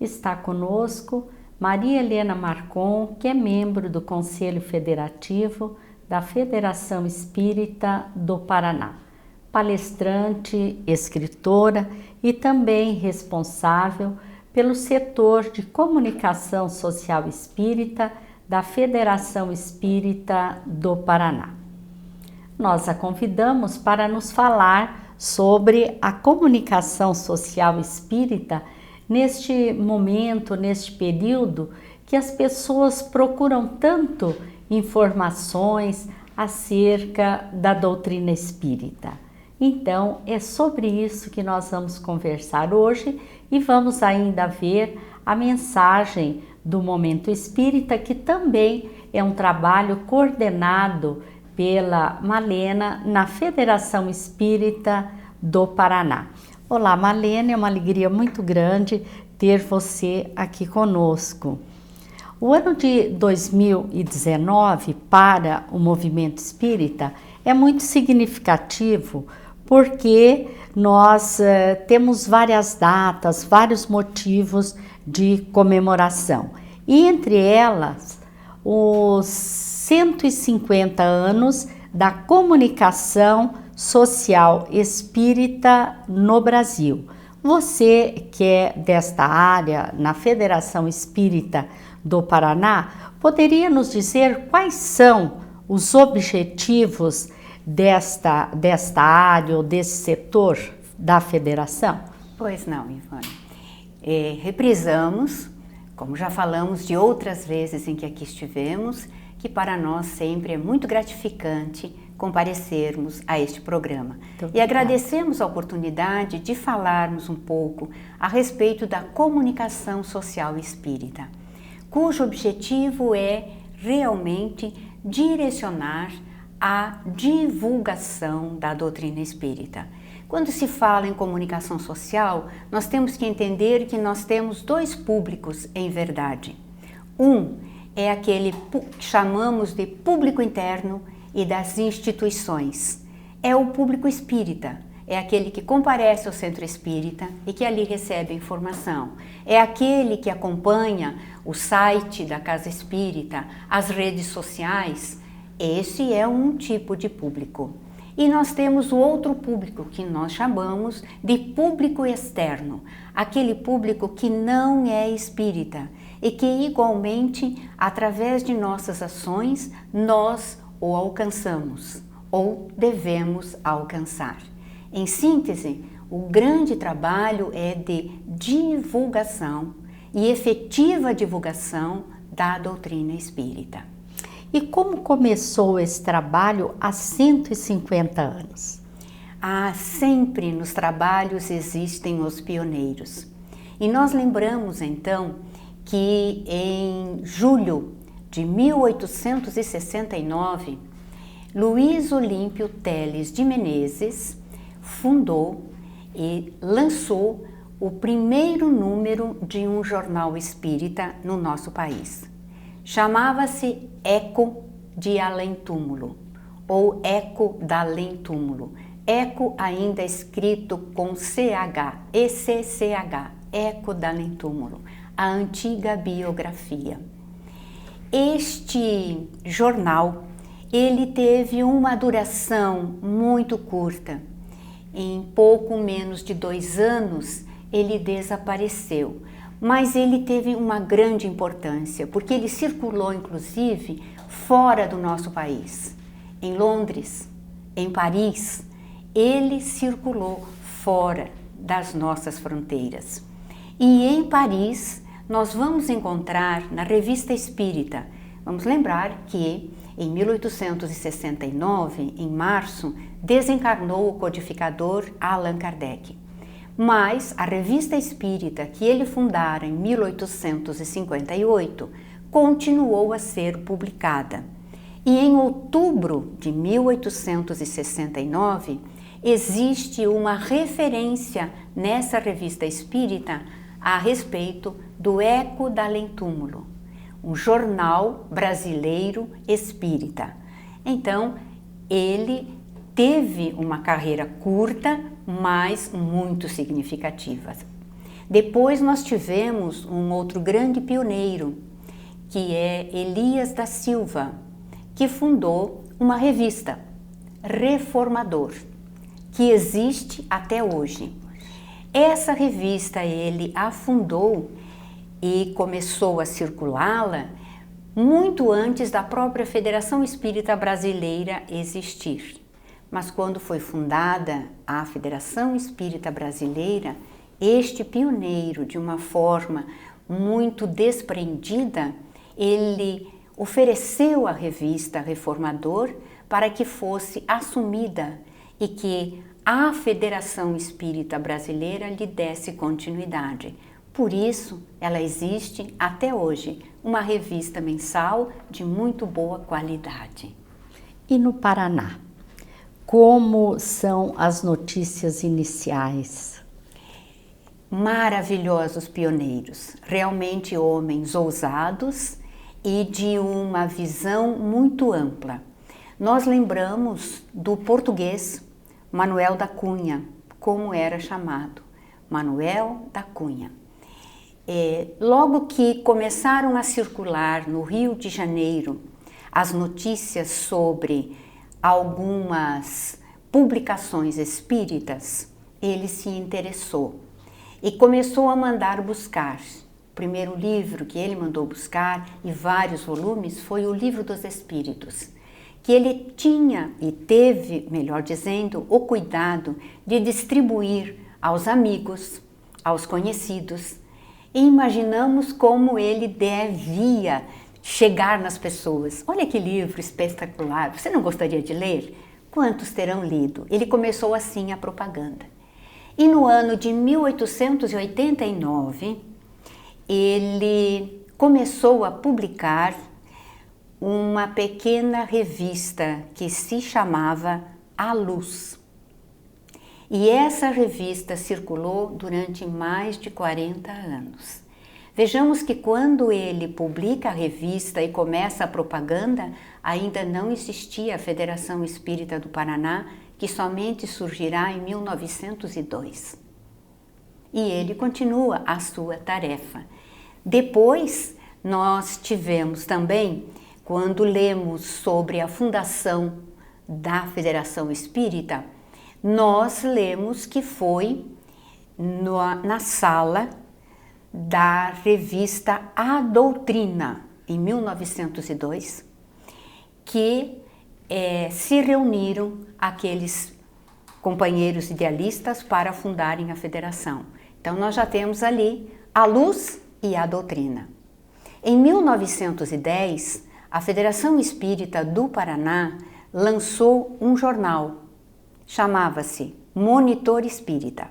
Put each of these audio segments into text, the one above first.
está conosco Maria Helena Marcon, que é membro do Conselho Federativo da Federação Espírita do Paraná, palestrante, escritora e também responsável pelo setor de comunicação social espírita da Federação Espírita do Paraná. Nós a convidamos para nos falar sobre a comunicação social espírita neste momento, neste período que as pessoas procuram tanto informações acerca da doutrina espírita. Então, é sobre isso que nós vamos conversar hoje e vamos ainda ver a mensagem do Momento Espírita, que também é um trabalho coordenado pela Malena na Federação Espírita do Paraná. Olá, Malena, é uma alegria muito grande ter você aqui conosco. O ano de 2019 para o Movimento Espírita é muito significativo porque nós temos várias datas, vários motivos de comemoração. E entre elas, os 150 anos da comunicação social espírita no Brasil. Você que é desta área na Federação Espírita do Paraná, poderia nos dizer quais são os objetivos desta área ou desse setor da federação? Pois não, Ivone. Reprisamos, como já falamos de outras vezes em que aqui estivemos, que para nós sempre é muito gratificante comparecermos a este programa. E agradecemos a oportunidade de falarmos um pouco a respeito da comunicação social espírita, cujo objetivo é realmente direcionar a divulgação da doutrina espírita. Quando se fala em comunicação social, nós temos que entender que nós temos dois públicos em verdade. Um é aquele que chamamos de público interno e das instituições. É o público espírita, é aquele que comparece ao centro espírita e que ali recebe informação. É aquele que acompanha o site da Casa Espírita, as redes sociais. Esse é um tipo de público. E nós temos o outro público que nós chamamos de público externo, aquele público que não é espírita e que igualmente, através de nossas ações, nós o alcançamos ou devemos alcançar. Em síntese, o grande trabalho é de divulgação e efetiva divulgação da doutrina espírita. E como começou esse trabalho há 150 anos? Sempre nos trabalhos existem os pioneiros. E nós lembramos então que em julho de 1869, Luiz Olímpio Teles de Menezes fundou e lançou o primeiro número de um jornal espírita no nosso país. Chamava-se Eco de Além Túmulo, ou Eco da Além Túmulo. Eco ainda escrito com CH, ECCH, Eco da Além Túmulo, a antiga biografia. Este jornal, ele teve uma duração muito curta. Em pouco menos de 2 anos, ele desapareceu. Mas ele teve uma grande importância, porque ele circulou, inclusive, fora do nosso país. Em Londres, em Paris, ele circulou fora das nossas fronteiras. E em Paris, nós vamos encontrar na Revista Espírita, vamos lembrar que em 1869, em março, desencarnou o codificador Allan Kardec. Mas a Revista Espírita, que ele fundara em 1858, continuou a ser publicada. E em outubro de 1869, existe uma referência nessa Revista Espírita a respeito do Eco da Além Túmulo, um jornal brasileiro espírita. Então, ele teve uma carreira curta, mas muito significativa. Depois nós tivemos um outro grande pioneiro, que é Elias da Silva, que fundou uma revista, Reformador, que existe até hoje. Essa revista ele a fundou e começou a circulá-la muito antes da própria Federação Espírita Brasileira existir. Mas quando foi fundada a Federação Espírita Brasileira, este pioneiro, de uma forma muito desprendida, ele ofereceu a revista Reformador para que fosse assumida e que a Federação Espírita Brasileira lhe desse continuidade. Por isso, ela existe até hoje, uma revista mensal de muito boa qualidade. E no Paraná, como são as notícias iniciais? Maravilhosos pioneiros, realmente homens ousados e de uma visão muito ampla. Nós lembramos do português Manuel da Cunha, como era chamado, Manuel da Cunha. Logo que começaram a circular no Rio de Janeiro as notícias sobre algumas publicações espíritas, ele se interessou e começou a mandar buscar. O primeiro livro que ele mandou buscar, e vários volumes, foi o Livro dos Espíritos, que ele tinha e teve, melhor dizendo, o cuidado de distribuir aos amigos, aos conhecidos. E imaginamos como ele devia chegar nas pessoas. Olha que livro espetacular, você não gostaria de ler? Quantos terão lido? Ele começou assim a propaganda. E no ano de 1889, ele começou a publicar uma pequena revista que se chamava A Luz. E essa revista circulou durante mais de 40 anos. Vejamos que quando ele publica a revista e começa a propaganda, ainda não existia a Federação Espírita do Paraná, que somente surgirá em 1902. E ele continua a sua tarefa. Depois, nós tivemos também, quando lemos sobre a fundação da Federação Espírita, nós lemos que foi na sala da revista A Doutrina, em 1902, que se reuniram aqueles companheiros idealistas para fundarem a federação. Então nós já temos ali a luz e a doutrina. Em 1910, a Federação Espírita do Paraná lançou um jornal, chamava-se Monitor Espírita.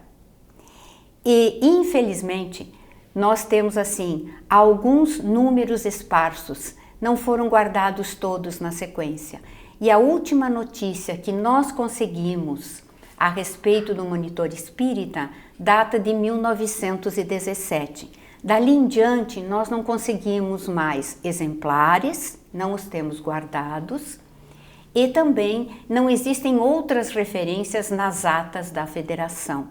E, infelizmente, nós temos assim alguns números esparsos, não foram guardados todos na sequência. E a última notícia que nós conseguimos a respeito do Monitor Espírita data de 1917. Dali em diante, nós não conseguimos mais exemplares, não os temos guardados, e também não existem outras referências nas atas da federação.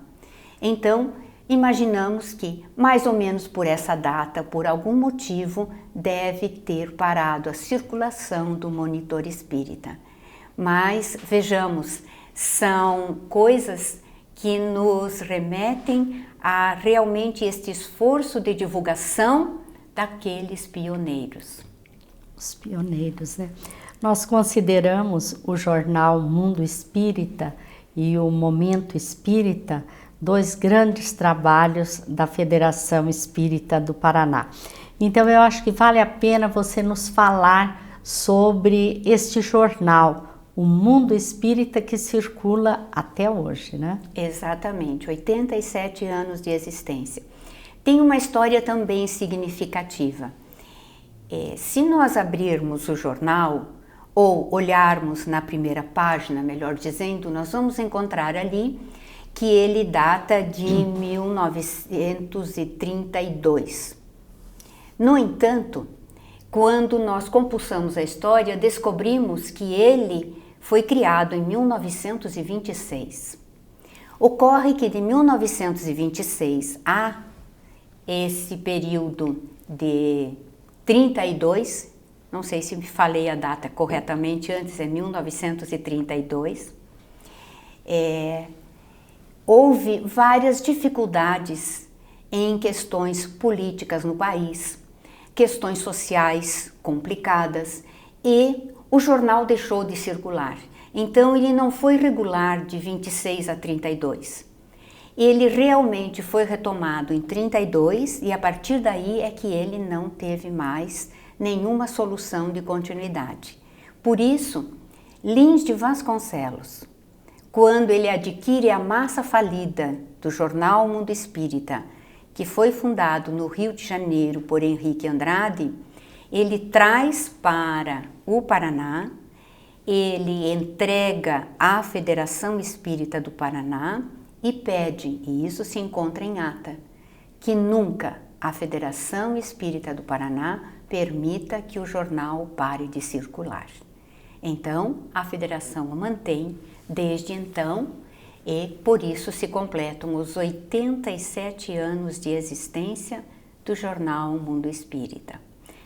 Então, imaginamos que, mais ou menos por essa data, por algum motivo, deve ter parado a circulação do Monitor Espírita. Mas, vejamos, são coisas que nos remetem a realmente este esforço de divulgação daqueles pioneiros. Os pioneiros, né? Nós consideramos o jornal Mundo Espírita e o Momento Espírita dois grandes trabalhos da Federação Espírita do Paraná. Então eu acho que vale a pena você nos falar sobre este jornal, o Mundo Espírita, que circula até hoje, né? Exatamente, 87 anos de existência. Tem uma história também significativa. Se nós abrirmos o jornal, ou olharmos na primeira página, melhor dizendo, nós vamos encontrar ali que ele data de 1932. No entanto, quando nós compulsamos a história, descobrimos que ele foi criado em 1926. Ocorre que de 1926 a esse período de 32, não sei se falei a data corretamente, antes é 1932, houve várias dificuldades em questões políticas no país, questões sociais complicadas, e o jornal deixou de circular. Então ele não foi regular de 26 a 32. Ele realmente foi retomado em 32 e a partir daí é que ele não teve mais nenhuma solução de continuidade. Por isso, Lins de Vasconcelos, quando ele adquire a massa falida do jornal Mundo Espírita, que foi fundado no Rio de Janeiro por Henrique Andrade, ele traz para o Paraná, ele entrega à Federação Espírita do Paraná e pede, e isso se encontra em ata, que nunca a Federação Espírita do Paraná permita que o jornal pare de circular. Então, a Federação o mantém desde então e por isso se completam os 87 anos de existência do jornal Mundo Espírita,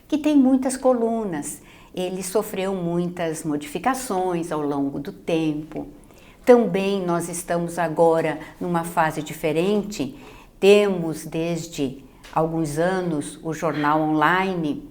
que tem muitas colunas. Ele sofreu muitas modificações ao longo do tempo. Também nós estamos agora numa fase diferente. Temos desde alguns anos o jornal online,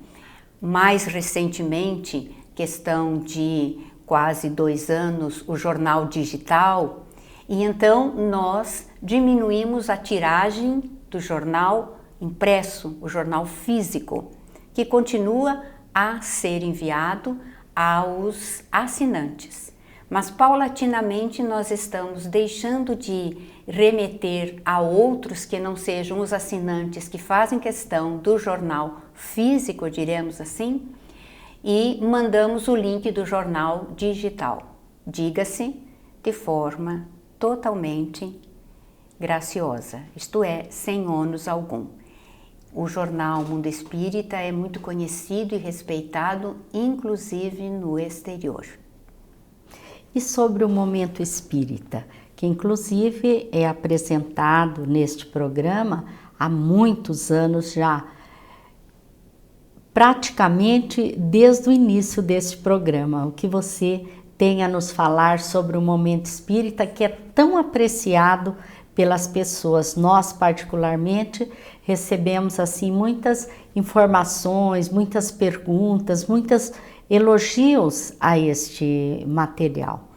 mais recentemente, questão de quase 2 anos, o jornal digital. E então nós diminuímos a tiragem do jornal impresso, o jornal físico, que continua a ser enviado aos assinantes. Mas paulatinamente nós estamos deixando de remeter a outros que não sejam os assinantes que fazem questão do jornal físico, diremos assim, e mandamos o link do jornal digital, diga-se de forma totalmente graciosa, isto é, sem ônus algum. O jornal Mundo Espírita é muito conhecido e respeitado, inclusive no exterior. E sobre o Momento Espírita, que inclusive é apresentado neste programa há muitos anos já, praticamente desde o início deste programa. O que você tem a nos falar sobre o Momento Espírita, que é tão apreciado pelas pessoas. Nós, particularmente, recebemos assim muitas informações, muitas perguntas, muitos elogios a este material.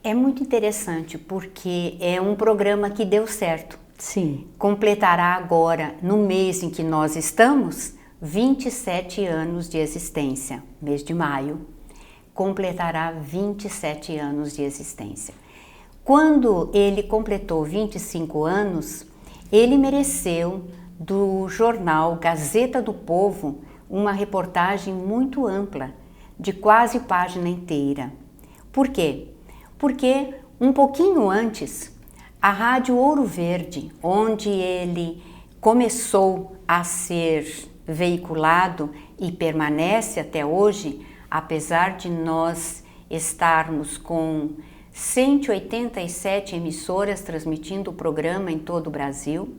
É muito interessante porque é um programa que deu certo. Sim. Completará agora, no mês em que nós estamos, 27 anos de existência, mês de maio, completará 27 anos de existência. Quando ele completou 25 anos, ele mereceu do jornal Gazeta do Povo uma reportagem muito ampla, de quase página inteira. Por quê? Porque um pouquinho antes, a Rádio Ouro Verde, onde ele começou a ser veiculado e permanece até hoje, apesar de nós estarmos com 187 emissoras transmitindo o programa em todo o Brasil,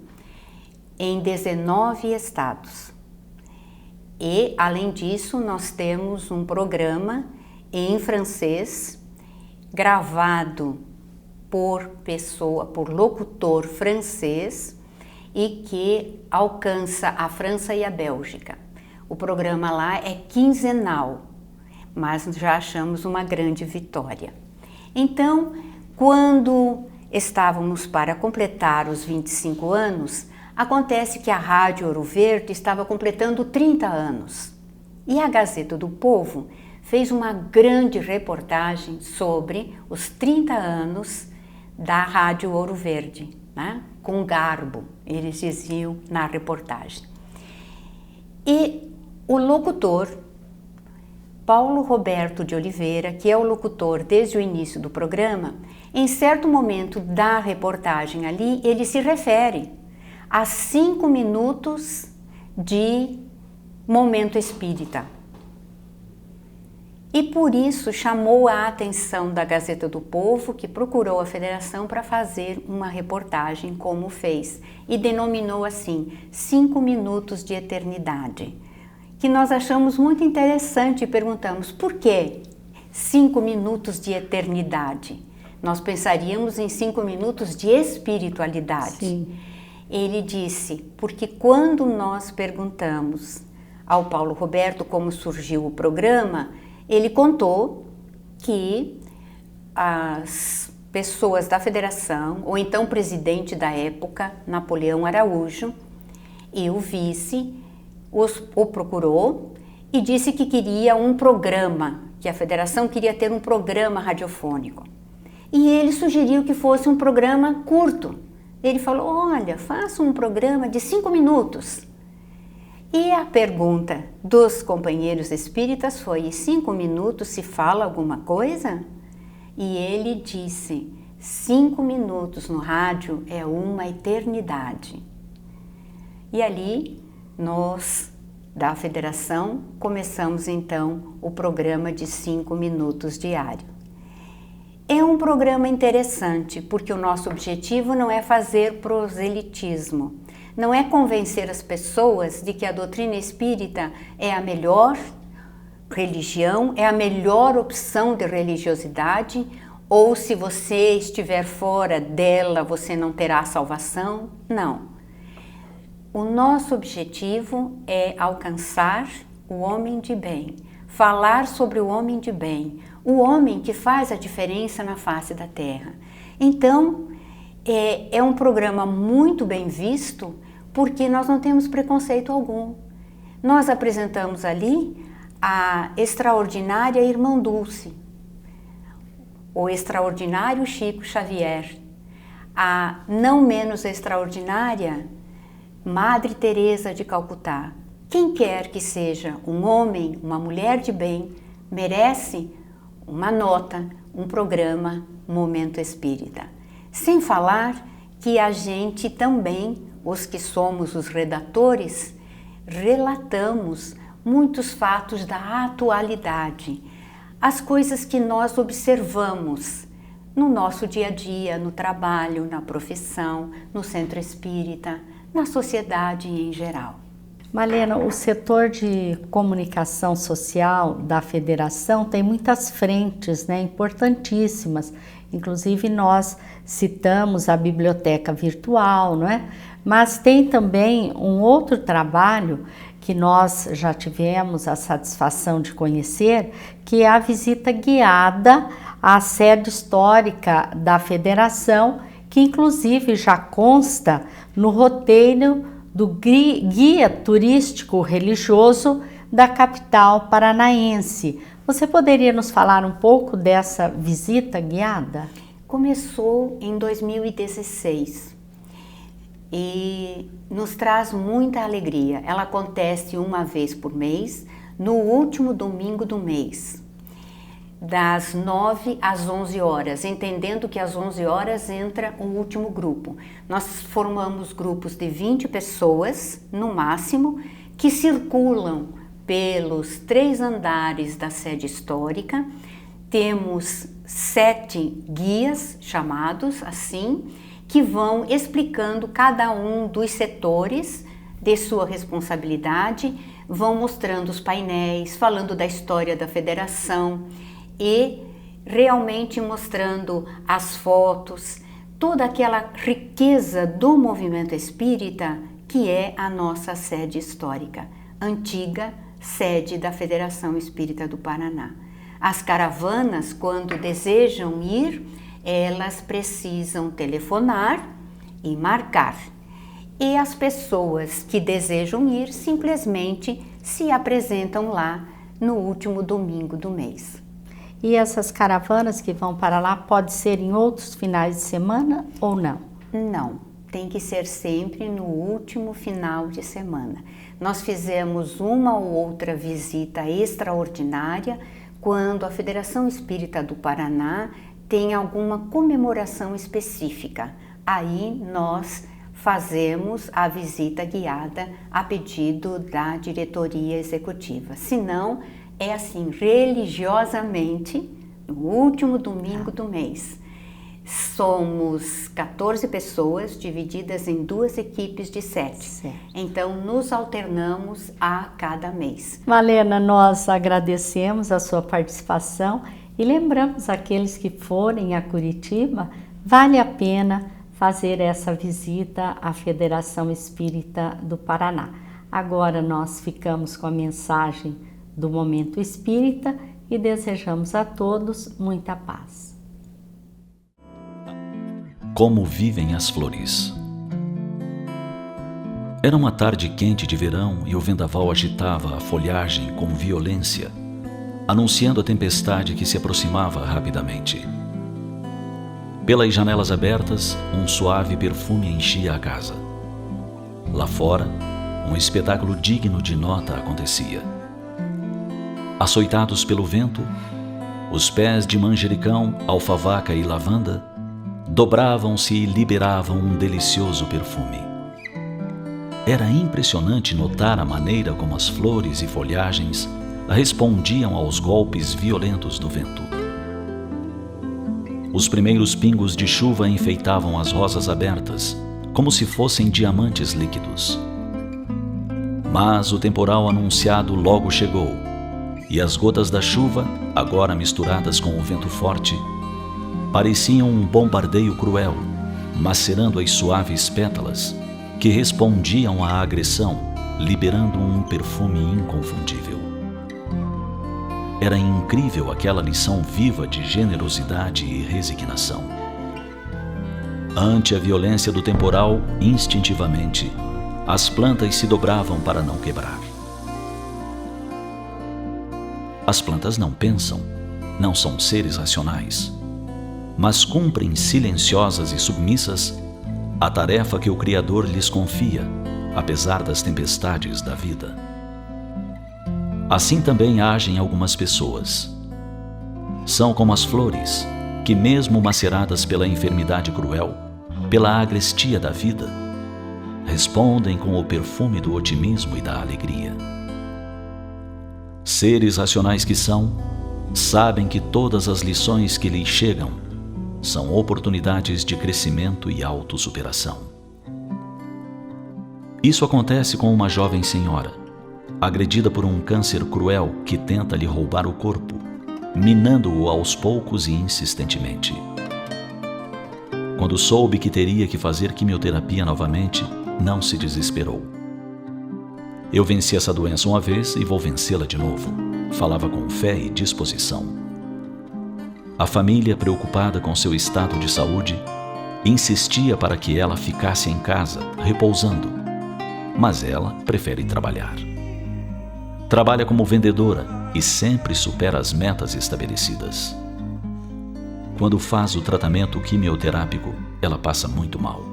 em 19 estados. E, além disso, nós temos um programa em francês, gravado por locutor francês e que alcança a França e a Bélgica. O programa lá é quinzenal, mas já achamos uma grande vitória. Então, quando estávamos para completar os 25 anos, acontece que a Rádio Ouro Verde estava completando 30 anos. E a Gazeta do Povo fez uma grande reportagem sobre os 30 anos da Rádio Ouro Verde, né? Com garbo, eles diziam na reportagem. E o locutor, Paulo Roberto de Oliveira, que é o locutor desde o início do programa, em certo momento da reportagem ali, ele se refere a 5 minutos de Momento Espírita. E por isso chamou a atenção da Gazeta do Povo, que procurou a federação para fazer uma reportagem como fez e denominou assim 5 minutos de eternidade, que nós achamos muito interessante e perguntamos por que 5 minutos de eternidade? Nós pensaríamos em 5 minutos de espiritualidade. Sim. Ele disse, porque quando nós perguntamos ao Paulo Roberto como surgiu o programa, ele contou que as pessoas da federação, ou então o presidente da época, Napoleão Araújo, e o vice, o procurou e disse que queria um programa, que a federação queria ter um programa radiofônico. E ele sugeriu que fosse um programa curto. Ele falou, olha, faça um programa de 5 minutos. E a pergunta dos companheiros espíritas foi, em 5 minutos se fala alguma coisa? E ele disse, 5 minutos no rádio é uma eternidade. E ali, nós, da federação, começamos então o programa de 5 minutos diário. É um programa interessante, porque o nosso objetivo não é fazer proselitismo, não é convencer as pessoas de que a doutrina espírita é a melhor religião, é a melhor opção de religiosidade, ou se você estiver fora dela, você não terá salvação. Não. O nosso objetivo é alcançar o homem de bem, falar sobre o homem de bem, o homem que faz a diferença na face da Terra. Então, é um programa muito bem visto, porque nós não temos preconceito algum. Nós apresentamos ali a extraordinária Irmã Dulce, o extraordinário Chico Xavier, a não menos extraordinária Madre Teresa de Calcutá. Quem quer que seja um homem, uma mulher de bem, merece uma nota, um programa Momento Espírita. Sem falar que a gente também, os que somos os redatores, relatamos muitos fatos da atualidade, as coisas que nós observamos no nosso dia a dia, no trabalho, na profissão, no centro espírita, na sociedade em geral. Malena, o setor de comunicação social da federação tem muitas frentes, né, importantíssimas. Inclusive nós citamos a biblioteca virtual, não é? Mas tem também um outro trabalho que nós já tivemos a satisfação de conhecer, que é a visita guiada à sede histórica da federação, que inclusive já consta no roteiro do Guia Turístico Religioso da capital paranaense. Você poderia nos falar um pouco dessa visita guiada? Começou em 2016 e nos traz muita alegria. Ela acontece uma vez por mês, no último domingo do mês, das 9 às 11 horas, entendendo que às 11 horas entra o último grupo. Nós formamos grupos de 20 pessoas, no máximo, que circulam pelos 3 andares da sede histórica. Temos 7 guias, chamados assim, que vão explicando cada um dos setores de sua responsabilidade, vão mostrando os painéis, falando da história da federação e realmente mostrando as fotos, toda aquela riqueza do movimento espírita que é a nossa sede histórica, antiga sede da Federação Espírita do Paraná. As caravanas, quando desejam ir, elas precisam telefonar e marcar. E as pessoas que desejam ir simplesmente se apresentam lá no último domingo do mês. E essas caravanas que vão para lá pode ser em outros finais de semana ou não? Não, tem que ser sempre no último final de semana. Nós fizemos uma ou outra visita extraordinária quando a Federação Espírita do Paraná tem alguma comemoração específica. Aí nós fazemos a visita guiada a pedido da diretoria executiva. Se não, é assim, religiosamente, no último domingo do mês. Somos 14 pessoas divididas em 2 equipes de 7. Certo. Então, nos alternamos a cada mês. Malena, nós agradecemos a sua participação e lembramos aqueles que forem a Curitiba, vale a pena fazer essa visita à Federação Espírita do Paraná. Agora nós ficamos com a mensagem do Momento Espírita e desejamos a todos muita paz. Como vivem as flores. Era uma tarde quente de verão e o vendaval agitava a folhagem com violência, anunciando a tempestade que se aproximava rapidamente. Pelas janelas abertas, um suave perfume enchia a casa. Lá fora, um espetáculo digno de nota acontecia. Açoitados pelo vento, os pés de manjericão, alfavaca e lavanda dobravam-se e liberavam um delicioso perfume. Era impressionante notar a maneira como as flores e folhagens respondiam aos golpes violentos do vento. Os primeiros pingos de chuva enfeitavam as rosas abertas, como se fossem diamantes líquidos. Mas o temporal anunciado logo chegou, e as gotas da chuva, agora misturadas com o vento forte, pareciam um bombardeio cruel, macerando as suaves pétalas que respondiam à agressão, liberando um perfume inconfundível. Era incrível aquela lição viva de generosidade e resignação. Ante a violência do temporal, instintivamente, as plantas se dobravam para não quebrar. As plantas não pensam, não são seres racionais, mas cumprem silenciosas e submissas a tarefa que o Criador lhes confia, apesar das tempestades da vida. Assim também agem algumas pessoas. São como as flores, que mesmo maceradas pela enfermidade cruel, pela agrestia da vida, respondem com o perfume do otimismo e da alegria. Seres racionais que são, sabem que todas as lições que lhes chegam são oportunidades de crescimento e autossuperação. Isso acontece com uma jovem senhora, agredida por um câncer cruel que tenta lhe roubar o corpo, minando-o aos poucos e insistentemente. Quando soube que teria que fazer quimioterapia novamente, não se desesperou. Eu venci essa doença uma vez e vou vencê-la de novo, falava com fé e disposição. A família, preocupada com seu estado de saúde, insistia para que ela ficasse em casa, repousando, mas ela prefere trabalhar. Trabalha como vendedora e sempre supera as metas estabelecidas. Quando faz o tratamento quimioterápico, ela passa muito mal.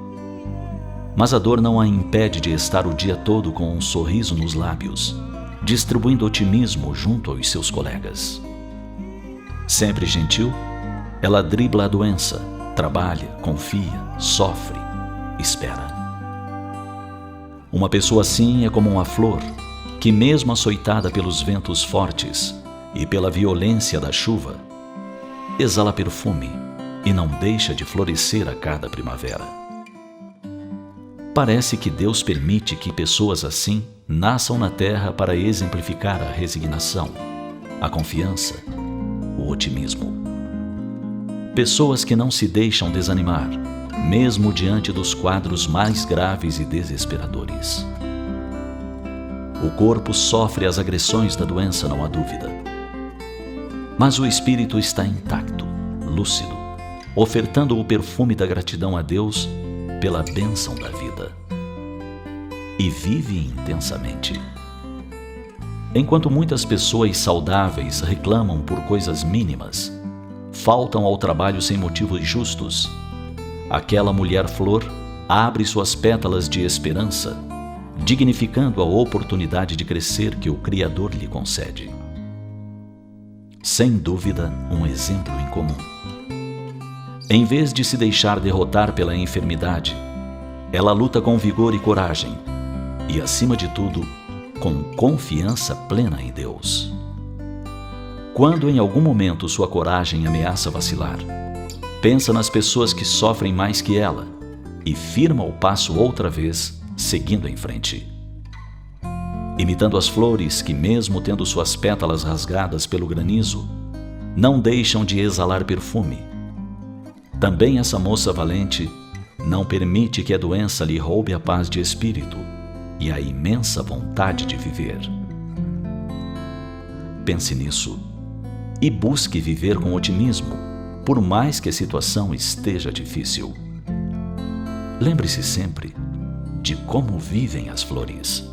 Mas a dor não a impede de estar o dia todo com um sorriso nos lábios, distribuindo otimismo junto aos seus colegas. Sempre gentil, ela dribla a doença, trabalha, confia, sofre, espera. Uma pessoa assim é como uma flor que, mesmo açoitada pelos ventos fortes e pela violência da chuva, exala perfume e não deixa de florescer a cada primavera. Parece que Deus permite que pessoas assim nasçam na terra para exemplificar a resignação, a confiança, o otimismo. Pessoas que não se deixam desanimar, mesmo diante dos quadros mais graves e desesperadores. O corpo sofre as agressões da doença, não há dúvida. Mas o espírito está intacto, lúcido, ofertando o perfume da gratidão a Deus pela bênção da vida. E vive intensamente. Enquanto muitas pessoas saudáveis reclamam por coisas mínimas, faltam ao trabalho sem motivos justos, aquela mulher-flor abre suas pétalas de esperança, dignificando a oportunidade de crescer que o Criador lhe concede. Sem dúvida, um exemplo em comum. Em vez de se deixar derrotar pela enfermidade, ela luta com vigor e coragem e, acima de tudo, com confiança plena em Deus. Quando em algum momento sua coragem ameaça vacilar, pensa nas pessoas que sofrem mais que ela e firma o passo outra vez, seguindo em frente. Imitando as flores que, mesmo tendo suas pétalas rasgadas pelo granizo, não deixam de exalar perfume. Também essa moça valente não permite que a doença lhe roube a paz de espírito e a imensa vontade de viver. Pense nisso e busque viver com otimismo, por mais que a situação esteja difícil. Lembre-se sempre de como vivem as flores.